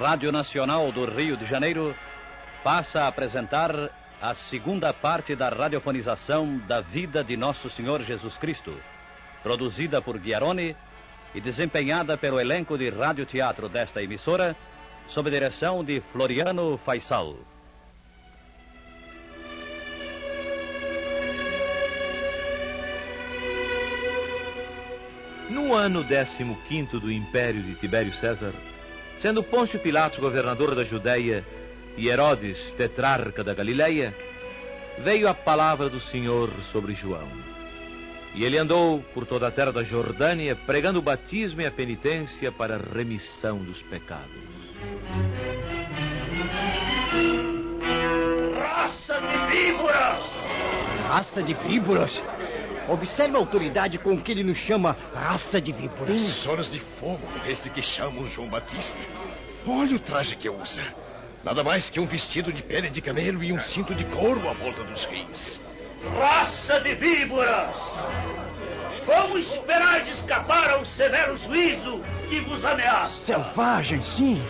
Rádio Nacional do Rio de Janeiro passa a apresentar a segunda parte da radiofonização da vida de Nosso Senhor Jesus Cristo, produzida por Ghiaroni e desempenhada pelo elenco de radioteatro desta emissora, sob a direção de Floriano Faisal. No ano 15º do Império de Tibério César, sendo Pôncio Pilatos governador da Judéia e Herodes tetrarca da Galileia, veio a palavra do Senhor sobre João. E ele andou por toda a terra da Jordânia, pregando o batismo e a penitência para a remissão dos pecados. Raça de víboras! Raça de víboras? Observe a autoridade com que ele nos chama raça de víboras. Tem olhos de fogo, esse que chamam João Batista. Olha o traje que usa. Nada mais que um vestido de pele de camelo e um cinto de couro à volta dos rins. Raça de víboras! Como esperais escapar ao severo juízo que vos ameaça? Selvagem, sim.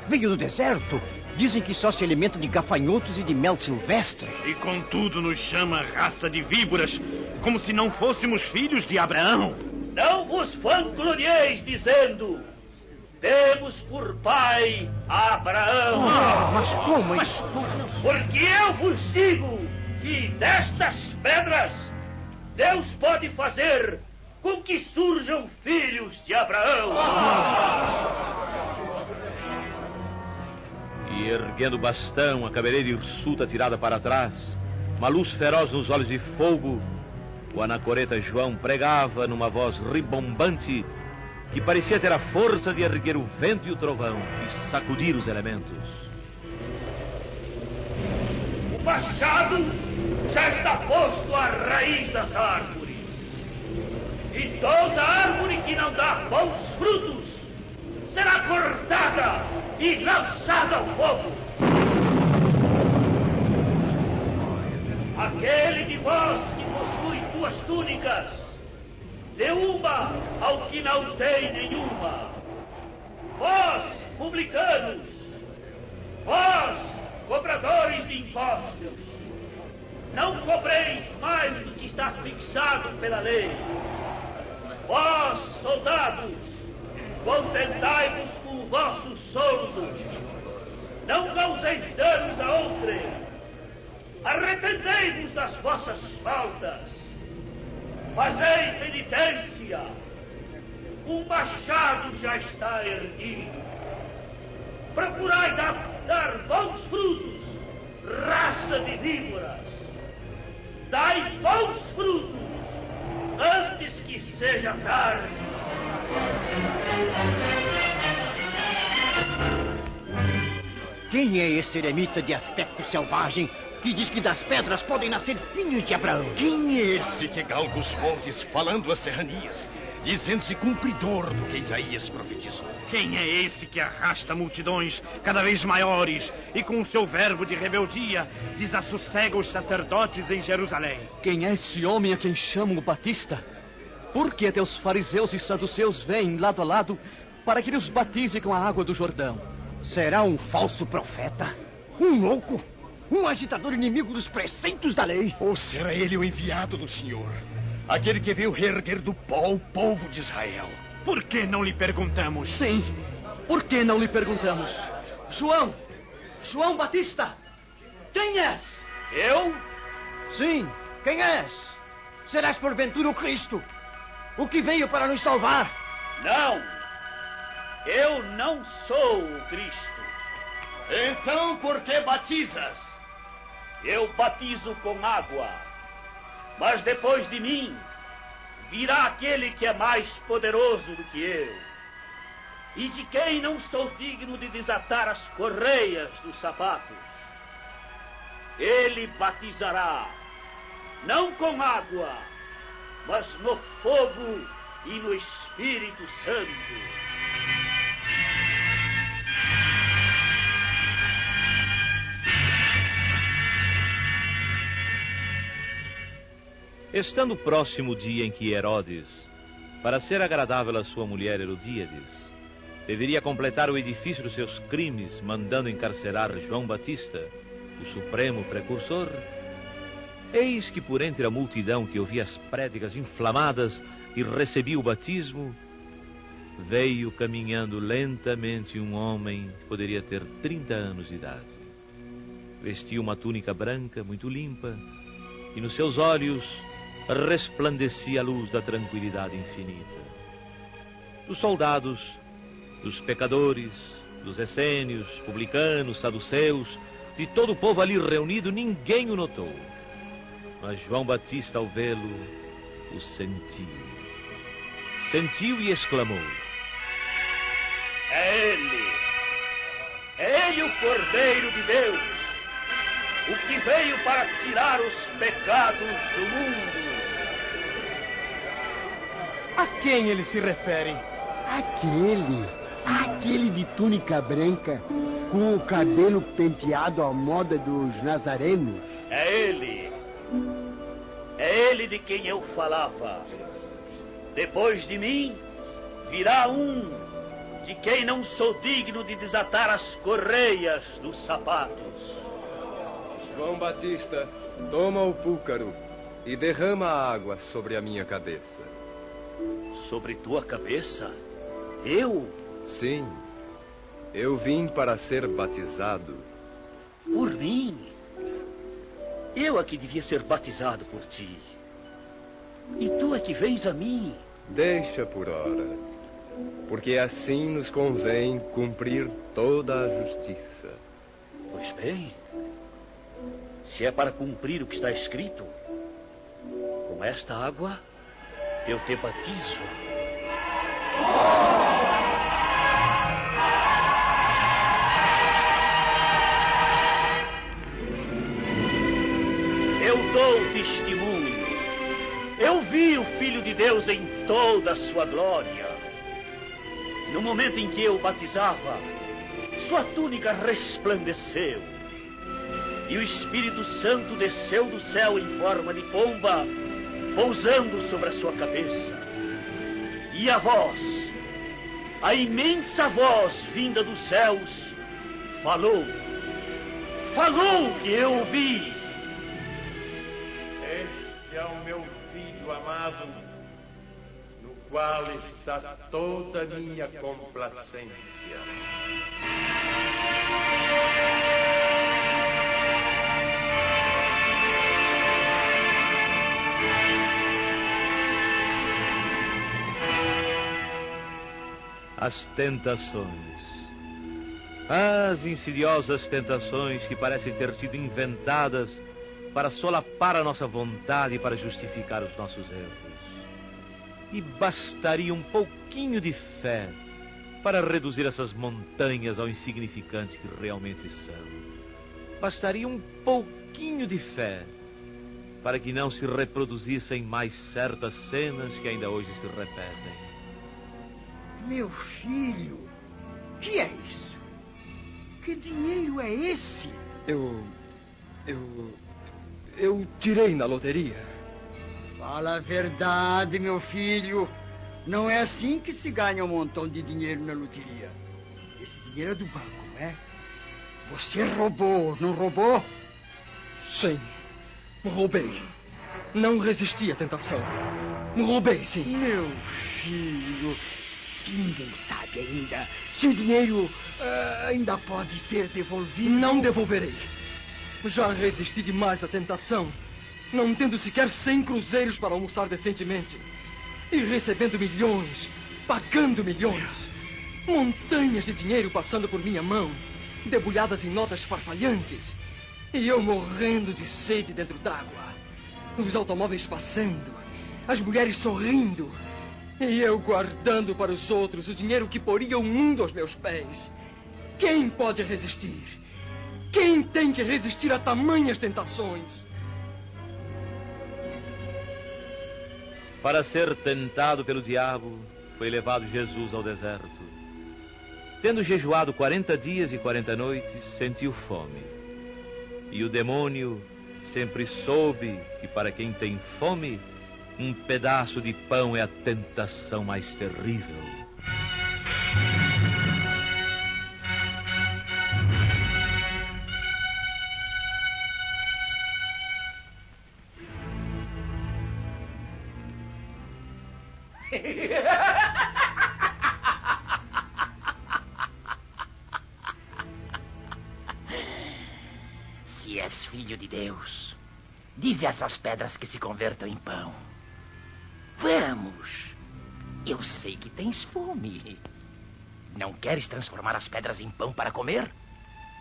Veio do deserto. Dizem que só se alimenta de gafanhotos e de mel silvestre. E contudo nos chama raça de víboras, como se não fôssemos filhos de Abraão. Não vos vanglorieis dizendo: temos por pai Abraão. Mas como isso? Porque eu vos digo que destas pedras Deus pode fazer com que surjam filhos de Abraão. E erguendo o bastão, a cabeleira hirsuta tirada para trás, uma luz feroz nos olhos de fogo, o anacoreta João pregava numa voz ribombante que parecia ter a força de erguer o vento e o trovão e sacudir os elementos. O machado já está posto à raiz das árvores, e toda árvore que não dá bons frutos será cortada e lançada ao fogo. Aquele de vós que possui duas túnicas, dê uma ao que não tem nenhuma. Vós, publicanos, vós, cobradores de impostos, não cobreis mais do que está fixado pela lei. Vós, soldados, contentai-vos com o vosso soldo. Não causeis danos a outrem. Arrependei-vos das vossas faltas. Fazei penitência. O machado já está erguido. Procurai dar bons frutos, raça de víboras. Dai bons frutos antes que seja tarde. Quem é esse eremita de aspecto selvagem que diz que das pedras podem nascer filhos de Abraão? Quem é esse que galga os montes falando as serranias, dizendo-se cumpridor do que Isaías profetizou? Quem é esse que arrasta multidões cada vez maiores e com o seu verbo de rebeldia desassossega os sacerdotes em Jerusalém? Quem é esse homem a quem chamam o Batista? Por que teus fariseus e saduceus vêm lado a lado para que ele os batize com a água do Jordão? Será um falso profeta? Um louco? Um agitador inimigo dos preceitos da lei? Ou será ele o enviado do Senhor? Aquele que veio reerguer do pó o povo de Israel? Por que não lhe perguntamos? Sim, por que não lhe perguntamos? João! João Batista! Quem és? Eu? Sim, quem és? Serás porventura o Cristo? O que veio para nos salvar? Não! Eu não sou o Cristo. Então por que batizas? Eu batizo com água, mas depois de mim virá aquele que é mais poderoso do que eu, e de quem não estou digno de desatar as correias dos sapatos. Ele batizará, não com água, mas no fogo e no Espírito Santo. Estando próximo o dia em que Herodes, para ser agradável à sua mulher Herodíades, deveria completar o edifício dos seus crimes, mandando encarcerar João Batista, o supremo precursor, eis que por entre a multidão que ouvia as prédicas inflamadas e recebia o batismo, veio caminhando lentamente um homem que poderia ter 30 anos de idade. Vestia uma túnica branca, muito limpa, e nos seus olhos resplandecia a luz da tranquilidade infinita. Dos soldados, dos pecadores, dos essênios, publicanos, saduceus, de todo o povo ali reunido, ninguém o notou. Mas João Batista, ao vê-lo, o sentiu. Sentiu e exclamou: É ele! É ele o Cordeiro de Deus, o que veio para tirar os pecados do mundo. A quem ele se refere? Aquele de túnica branca, com o cabelo penteado à moda dos nazarenos. É ele! É ele de quem eu falava. Depois de mim, virá um de quem não sou digno de desatar as correias dos sapatos. João Batista, toma o púlcaro e derrama a água sobre a minha cabeça. Sobre tua cabeça? Eu? Sim, eu vim para ser batizado. Por mim? Eu é que devia ser batizado por ti. E tu é que vens a mim. Deixa por ora, porque assim nos convém cumprir toda a justiça. Pois bem, se é para cumprir o que está escrito, com esta água eu te batizo. Eu dou testemunho. Eu vi o Filho de Deus em toda a sua glória. No momento em que eu batizava, sua túnica resplandeceu. E o Espírito Santo desceu do céu em forma de pomba, pousando sobre a sua cabeça. E a voz, a imensa voz vinda dos céus, falou que eu ouvi. Este é o meu Filho amado, no qual está toda a minha complacência. As tentações. As insidiosas tentações que parecem ter sido inventadas para solapar a nossa vontade e para justificar os nossos erros. E bastaria um pouquinho de fé para reduzir essas montanhas ao insignificante que realmente são. Bastaria um pouquinho de fé para que não se reproduzissem mais certas cenas que ainda hoje se repetem. Meu filho, que é isso? Que dinheiro é esse? Eu tirei na loteria. Fala a verdade, meu filho. Não é assim que se ganha um montão de dinheiro na loteria. Esse dinheiro é do banco, não é? Você roubou, não roubou? Sim, roubei. Não resisti à tentação. Roubei, sim. Meu filho, se ninguém sabe ainda, se o dinheiro ainda pode ser devolvido... Não devolverei. Já resisti demais à tentação, não tendo sequer 100 cruzeiros para almoçar decentemente. E recebendo milhões, pagando milhões. Montanhas de dinheiro passando por minha mão, debulhadas em notas farfalhantes. E eu morrendo de sede dentro d'água. Os automóveis passando, as mulheres sorrindo. E eu guardando para os outros o dinheiro que poria o mundo aos meus pés. Quem pode resistir? Quem tem que resistir a tamanhas tentações? Para ser tentado pelo diabo, foi levado Jesus ao deserto. Tendo jejuado 40 dias e 40 noites, sentiu fome. E o demônio sempre soube que para quem tem fome, um pedaço de pão é a tentação mais terrível. Se és filho de Deus, dize a essas pedras que se convertam em pão. Vamos. Eu sei que tens fome. Não queres transformar as pedras em pão para comer?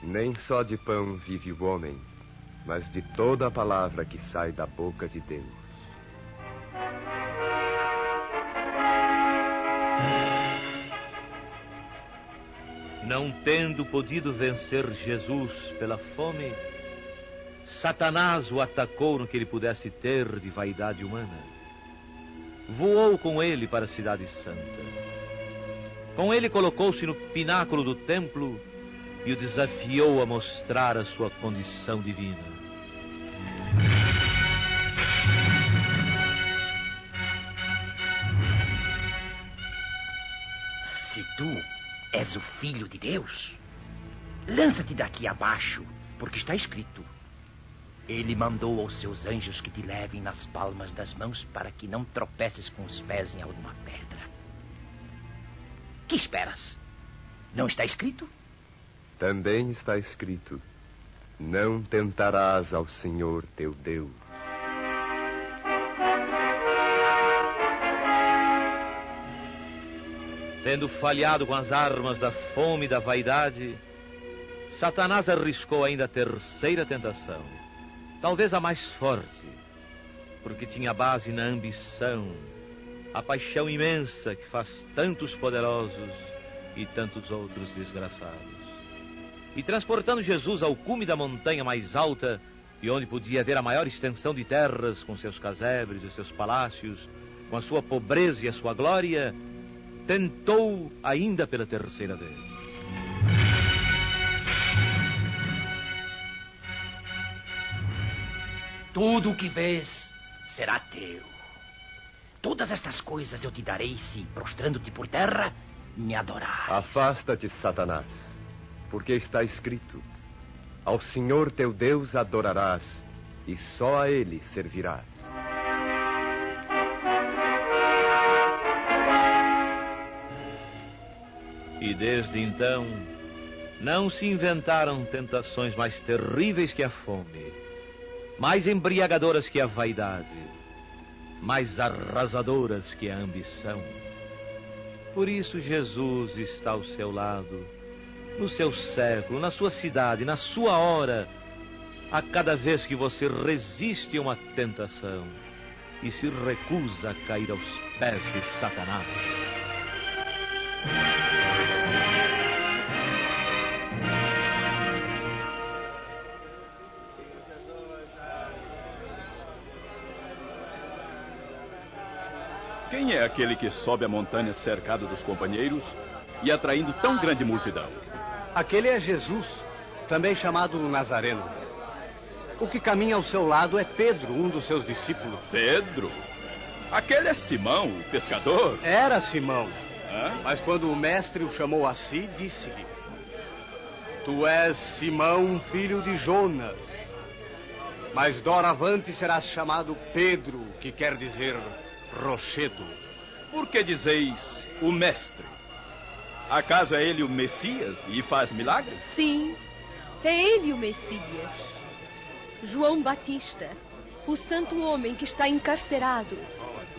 Nem só de pão vive o homem, mas de toda a palavra que sai da boca de Deus. Não tendo podido vencer Jesus pela fome, Satanás o atacou no que ele pudesse ter de vaidade humana. Voou com ele para a cidade santa. Com ele colocou-se no pináculo do templo e o desafiou a mostrar a sua condição divina. Se tu és o filho de Deus, lança-te daqui abaixo, porque está escrito: Ele mandou aos seus anjos que te levem nas palmas das mãos para que não tropeces com os pés em alguma pedra. Que esperas? Não está escrito? Também está escrito: não tentarás ao Senhor teu Deus. Tendo falhado com as armas da fome e da vaidade, Satanás arriscou ainda a terceira tentação, talvez a mais forte, porque tinha base na ambição, a paixão imensa que faz tantos poderosos e tantos outros desgraçados. E transportando Jesus ao cume da montanha mais alta, e onde podia ver a maior extensão de terras, com seus casebres e seus palácios, com a sua pobreza e a sua glória, tentou ainda pela terceira vez. Tudo o que vês será teu. Todas estas coisas eu te darei se, prostrando-te por terra, me adorares. Afasta-te, Satanás, porque está escrito: ao Senhor teu Deus adorarás, e só a Ele servirás. E desde então, não se inventaram tentações mais terríveis que a fome, mais embriagadoras que a vaidade, mais arrasadoras que a ambição. Por isso Jesus está ao seu lado, no seu século, na sua cidade, na sua hora, a cada vez que você resiste a uma tentação e se recusa a cair aos pés de Satanás. Quem é aquele que sobe a montanha cercado dos companheiros e atraindo tão grande multidão? Aquele é Jesus, também chamado Nazareno. O que caminha ao seu lado é Pedro, um dos seus discípulos. Pedro? Aquele é Simão, o pescador? Era Simão. Hã? Mas quando o mestre o chamou a si, disse-lhe: Tu és Simão, filho de Jonas. Mas doravante serás chamado Pedro, que quer dizer rochedo. Por que dizeis o mestre? Acaso é ele o Messias e faz milagres? Sim, é ele o Messias. João Batista, o santo homem que está encarcerado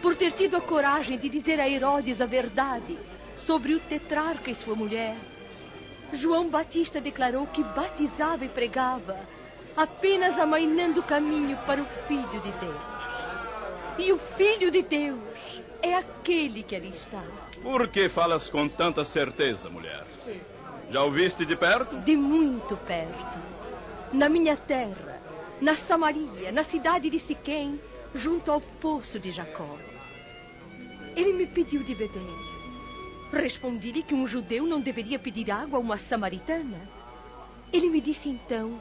por ter tido a coragem de dizer a Herodes a verdade sobre o tetrarca e sua mulher. João Batista declarou que batizava e pregava, apenas amainando o caminho para o Filho de Deus. E o Filho de Deus é aquele que ali está. Por que falas com tanta certeza, mulher? Já o viste de perto? De muito perto. Na minha terra, na Samaria, na cidade de Siquém, junto ao poço de Jacó. Ele me pediu de beber. Respondi-lhe que um judeu não deveria pedir água a uma samaritana. Ele me disse então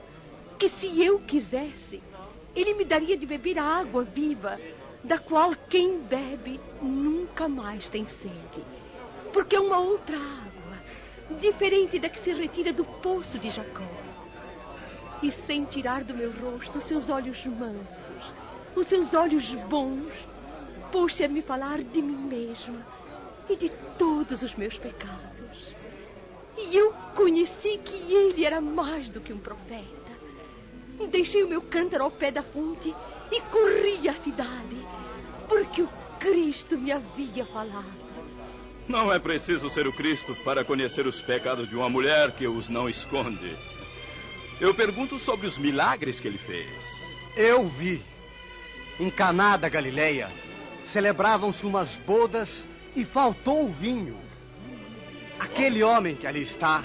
que se eu quisesse, ele me daria de beber a água viva, da qual quem bebe nunca mais tem sede. Porque é uma outra água, diferente da que se retira do poço de Jacó. E sem tirar do meu rosto os seus olhos mansos, os seus olhos bons, pôs-se a me falar de mim mesma e de todos os meus pecados. E eu conheci que ele era mais do que um profeta. Deixei o meu cântaro ao pé da fonte e corri à cidade, porque o Cristo me havia falado. Não é preciso ser o Cristo para conhecer os pecados de uma mulher que os não esconde. Eu pergunto sobre os milagres que ele fez. Eu vi. Em Caná da Galileia, celebravam-se umas bodas e faltou o vinho. Aquele homem que ali está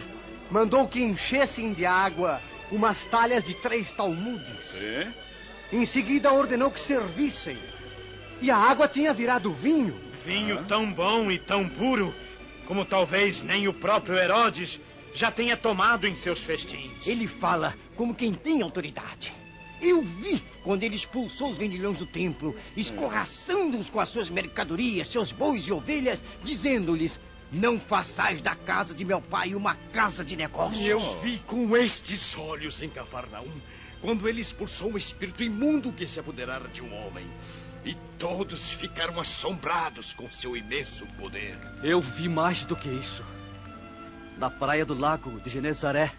mandou que enchessem de água umas talhas de 3 talmudes. Sim? Em seguida ordenou que servissem. E a água tinha virado vinho. Vinho tão bom e tão puro como talvez nem o próprio Herodes já tenha tomado em seus festins. Ele fala como quem tem autoridade. Eu vi quando ele expulsou os vendilhões do templo, escorraçando-os com as suas mercadorias, seus bois e ovelhas, dizendo-lhes: não façais da casa de meu pai uma casa de negócios. E eu vi com estes olhos em Cafarnaum, quando ele expulsou o espírito imundo que se apoderara de um homem. E todos ficaram assombrados com seu imenso poder. Eu vi mais do que isso. Na praia do lago de Genezaré,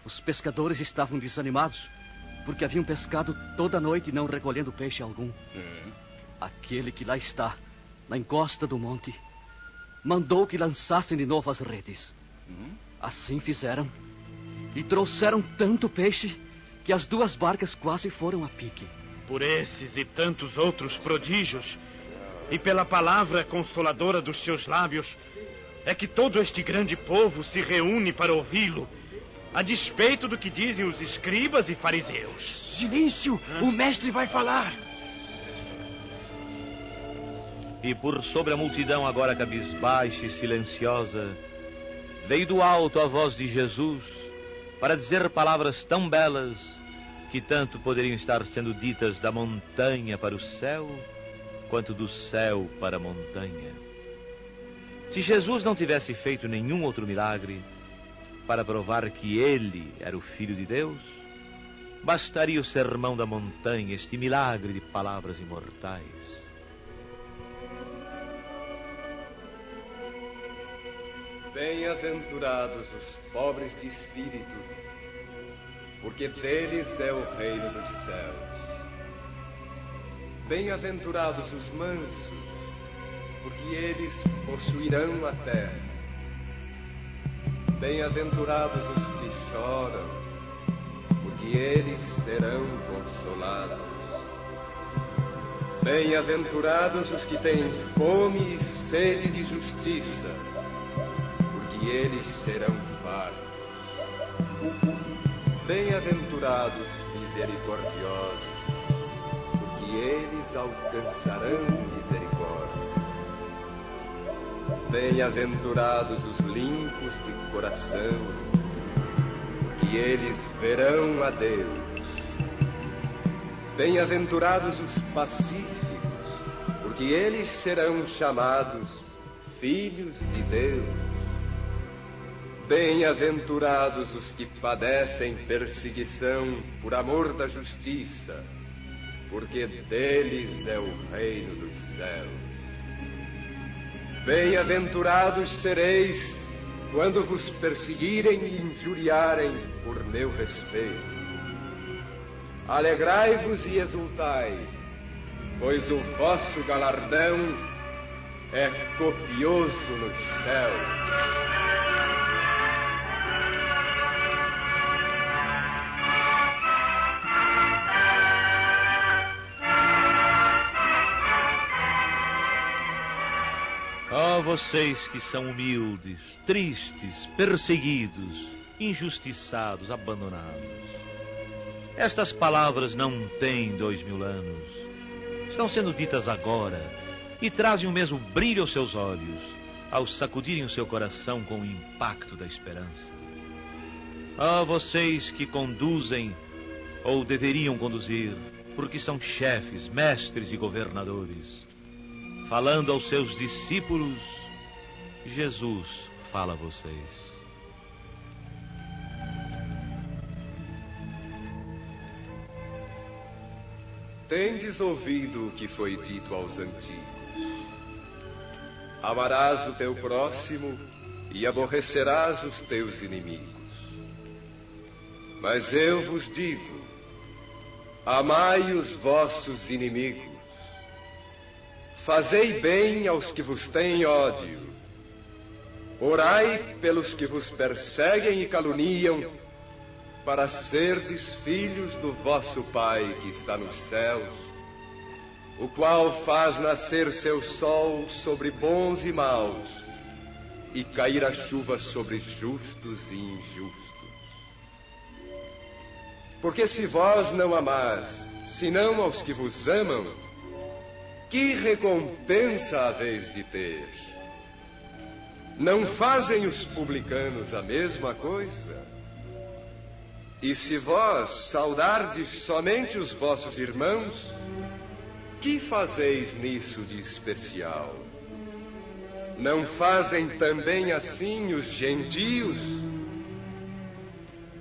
os pescadores estavam desanimados, porque haviam pescado toda a noite e não recolhendo peixe algum. Aquele que lá está, na encosta do monte, mandou que lançassem de novo as redes. Assim fizeram. E trouxeram tanto peixe que as 2 barcas quase foram a pique. Por esses e tantos outros prodígios, e pela palavra consoladora dos seus lábios, é que todo este grande povo se reúne para ouvi-lo, a despeito do que dizem os escribas e fariseus. Silêncio! O mestre vai falar! E por sobre a multidão agora cabisbaixa e silenciosa, veio do alto a voz de Jesus para dizer palavras tão belas que tanto poderiam estar sendo ditas da montanha para o céu, quanto do céu para a montanha. Se Jesus não tivesse feito nenhum outro milagre para provar que ele era o Filho de Deus, bastaria o sermão da montanha, este milagre de palavras imortais. Bem-aventurados os pobres de espírito, porque deles é o reino dos céus. Bem-aventurados os mansos, porque eles possuirão a terra. Bem-aventurados os que choram, porque eles serão consolados. Bem-aventurados os que têm fome e sede de justiça, porque eles serão fartos. Bem-aventurados misericordiosos, porque eles alcançarão misericórdia. Bem-aventurados os limpos de coração, porque eles verão a Deus. Bem-aventurados os pacíficos, porque eles serão chamados filhos de Deus. Bem-aventurados os que padecem perseguição por amor da justiça, porque deles é o reino dos céus. Bem-aventurados sereis quando vos perseguirem e injuriarem por meu respeito. Alegrai-vos e exultai, pois o vosso galardão é copioso nos céus. Ó vocês que são humildes, tristes, perseguidos, injustiçados, abandonados. Estas palavras não têm 2000 anos. Estão sendo ditas agora e trazem o mesmo brilho aos seus olhos ao sacudirem o seu coração com o impacto da esperança. Ó vocês que conduzem ou deveriam conduzir, porque são chefes, mestres e governadores. Falando aos seus discípulos, Jesus fala a vocês. Tendes ouvido o que foi dito aos antigos: amarás o teu próximo e aborrecerás os teus inimigos. Mas eu vos digo, amai os vossos inimigos, fazei bem aos que vos têm ódio, orai pelos que vos perseguem e caluniam, para serdes filhos do vosso Pai que está nos céus, o qual faz nascer seu sol sobre bons e maus, e cair a chuva sobre justos e injustos. Porque se vós não amais, senão aos que vos amam, que recompensa haveis de ter? Não fazem os publicanos a mesma coisa? E se vós saudardes somente os vossos irmãos, que fazeis nisso de especial? Não fazem também assim os gentios?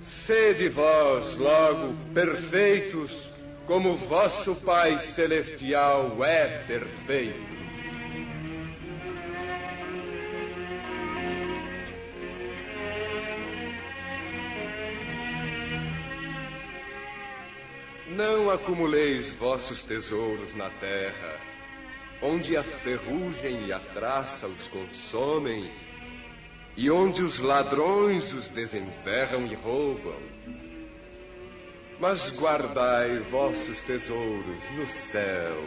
Sede vós, logo, perfeitos, como vosso Pai Celestial é perfeito. Não acumuleis vossos tesouros na terra, onde a ferrugem e a traça os consomem, e onde os ladrões os desenterram e roubam. Mas guardai vossos tesouros no céu,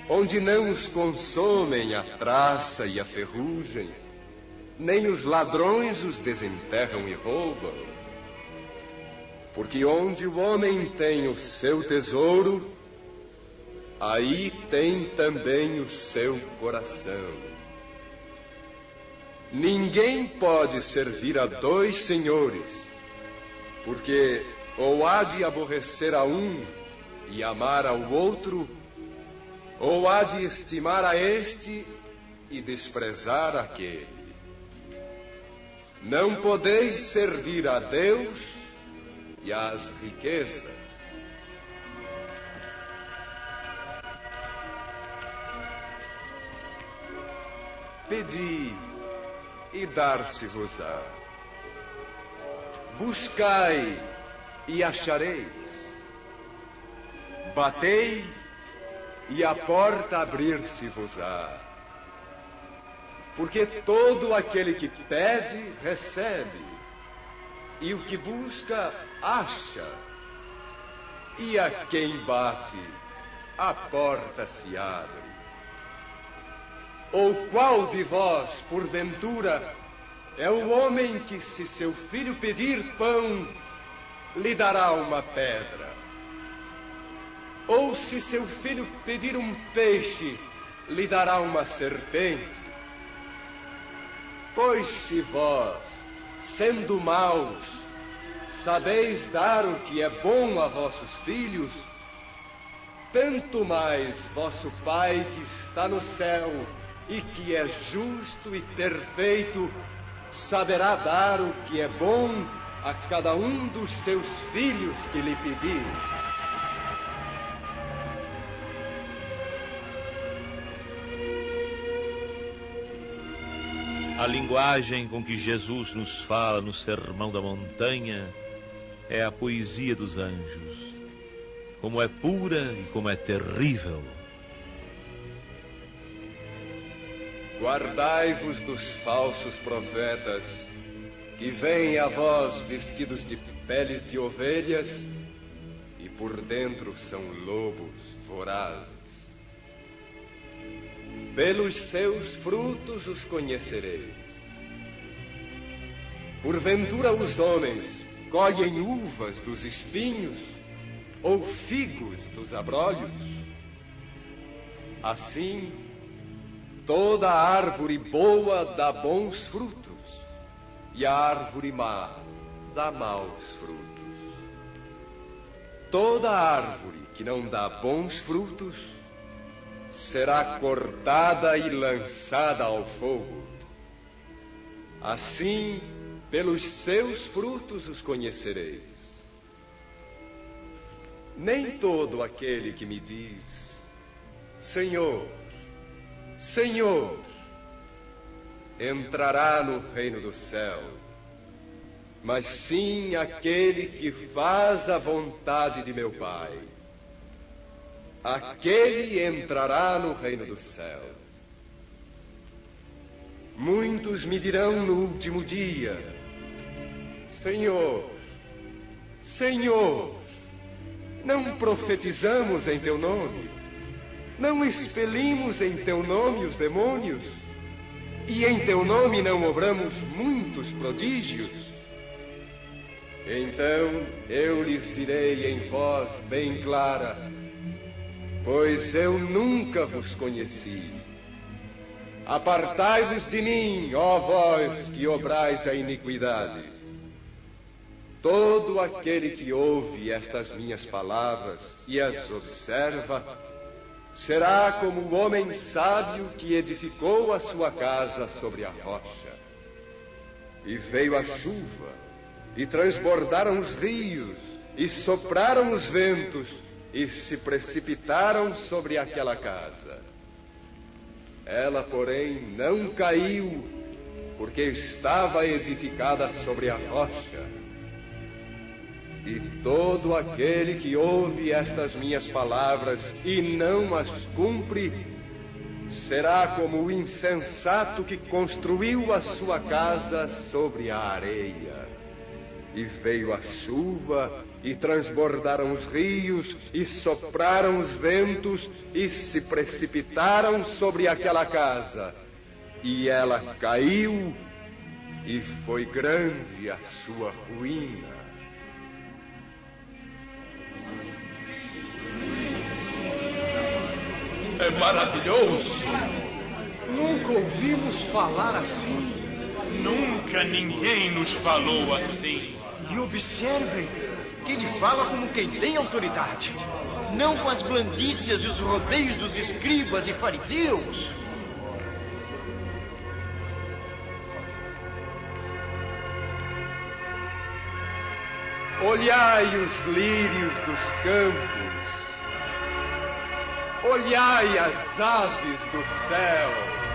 onde não os consomem a traça e a ferrugem, nem os ladrões os desenterram e roubam. Porque onde o homem tem o seu tesouro, aí tem também o seu coração. Ninguém pode servir a dois senhores, porque ou há de aborrecer a um e amar ao outro, ou há de estimar a este e desprezar aquele. Não podeis servir a Deus e às riquezas. Pedi e dar-se-vos-á. Buscai e achareis. Batei e a porta abrir-se-vos-á. Porque todo aquele que pede, recebe, e o que busca, acha, e a quem bate, a porta se abre. Ou qual de vós, porventura, é o homem que, se seu filho pedir pão, lhe dará uma pedra? Ou se seu filho pedir um peixe, lhe dará uma serpente? Pois se vós, sendo maus, sabeis dar o que é bom a vossos filhos, tanto mais vosso Pai que está no céu e que é justo e perfeito, saberá dar o que é bom a cada um dos seus filhos que lhe pedir. A linguagem com que Jesus nos fala no Sermão da Montanha é a poesia dos anjos. Como é pura e como é terrível. Guardai-vos dos falsos profetas, que vêm a vós vestidos de peles de ovelhas, e por dentro são lobos vorazes. Pelos seus frutos os conhecereis. Porventura os homens colhem uvas dos espinhos, ou figos dos abrolhos? Assim, toda árvore boa dá bons frutos, e a árvore má dá maus frutos. Toda árvore que não dá bons frutos será cortada e lançada ao fogo. Assim, pelos seus frutos os conhecereis. Nem todo aquele que me diz, Senhor, Senhor, entrará no reino do céu, mas sim aquele que faz a vontade de meu Pai. Aquele entrará no reino do céu. Muitos me dirão no último dia: Senhor, Senhor, não profetizamos em teu nome? Não expelimos em teu nome os demônios? E em teu nome não obramos muitos prodígios? Então eu lhes direi em voz bem clara: pois eu nunca vos conheci. Apartai-vos de mim, ó vós que obrais a iniquidade. Todo aquele que ouve estas minhas palavras e as observa, será como o homem sábio que edificou a sua casa sobre a rocha. E veio a chuva, e transbordaram os rios, e sopraram os ventos, e se precipitaram sobre aquela casa. Ela, porém, não caiu, porque estava edificada sobre a rocha. E todo aquele que ouve estas minhas palavras e não as cumpre, será como o insensato que construiu a sua casa sobre a areia. E veio a chuva, e transbordaram os rios, e sopraram os ventos, e se precipitaram sobre aquela casa. E ela caiu, e foi grande a sua ruína. É maravilhoso! Nunca ouvimos falar assim. Nunca ninguém nos falou assim. E observem que ele fala como quem tem autoridade, não com as blandícias e os rodeios dos escribas e fariseus. Olhai os lírios dos campos, olhai as aves do céu.